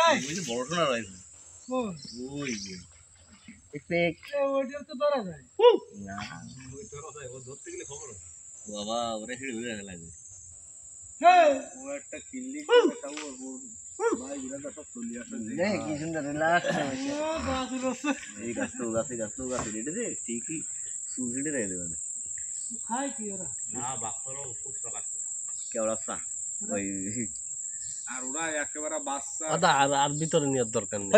আয় ওই যে বড় সোনা রয়েছে ওই যে ওইটা তো ধরা যায় না ওই ধরা যায় ও ধরতে গেলে খবর বাবা ওরে ছেড়ে উড়ে লাগবে হ্যাঁ ও একটা কিল্লি করে খাবো ভাই গুলাটা সব চলে আসে রে কি সুন্দর রিল্যাক্স ও বাসুর আছে এই গাছ রেডি দে ঠিকই সুজিডে রে দেবে খাই কি ওরা না বাচ্চারও খুব চালাক কেওড়া চা ওই আর ওরা একেবারে বাচ্চা আদা আর ভিতরে নেওয়ার দরকার নেই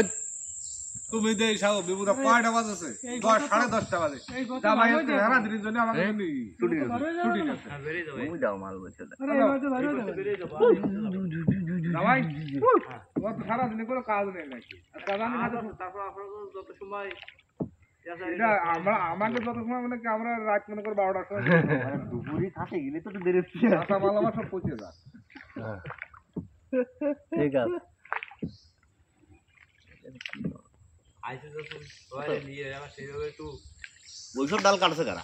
তুমি দেই সাও বিপুরা কয়টা বাজেছে 10:30টা বাজে এই কথা তা ভাই একটু হেরা দিনের জন্য আমাকে ছুটি ছুটি আছে বেরিয়ে যাবে ওই দাও মাল বলছে আরে এই তো ভালো বেরিয়ে যাবো ভাই ও তো সারা দিনে কোনো কাজ নেই নাকি আর কাজানি হাতে তারপর আপনারা যত সময় এটা আমাকে যত সময় মানে কি আমরা রাত মনে করে 12টার সময় দুপুরি থাকে গেলে তো বেরোচ্ছে কাঁচা মাল আমার সব পচে যায় ঠিক আছে আইসে যখন সবাই নিয়ে আবার সেইভাবে একটু ওইসব ডাল কাটছে কারা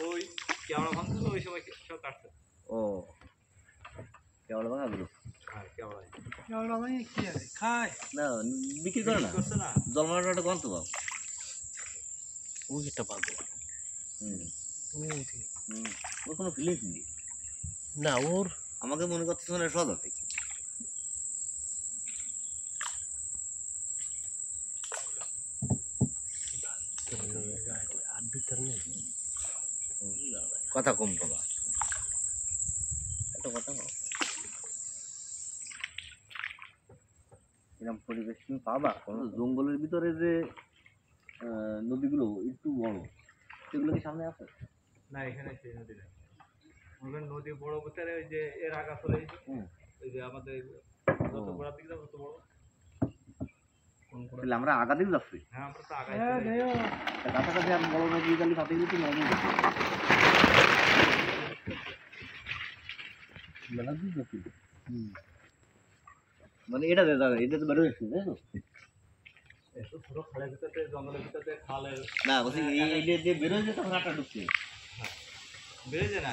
ওই কেওড়া ভাঙছিল ওই সময় সব কাটছে ও কেওড়া ভাঙা গুলো হ্যাঁ কেওড়া কেওড়া ভাই কি আছে খায় না বিক্রি করে না করছে না জলমাটা কোন তো বাবা ওই একটা পাবো ওর কোনো ফিলিংস নেই না ওর আমাকে মনে করতেছে মানে সদা থেকে আর ভিতরে নেই কথা কম বাবা এত কথা এরকম পরিবেশ তুমি পাবা কোনো জঙ্গলের ভিতরে যে নদীগুলো একটু বড় সেগুলো কি সামনে আছে না এখানে সেই নদী না ওখানে নদী বড় ভিতরে ওই যে এর আগা চলে ওই যে আমাদের যত বড় দিক যাবে তত বড় তাহলে আমরা আগা দিকে যাচ্ছি হ্যাঁ আমরা তো আগাই হ্যাঁ দেও কাছাকাছি আর বড় নদী গেলে সাথে গেলে তো নদী মানে এটা তো বেরো যাচ্ছে তাই তো এত ছোট খালের ভিতরে জঙ্গলের ভিতরে খালের না বলছি এই যে বেরোয় যে তখন আটা ঢুকছে বেড়ে যায় না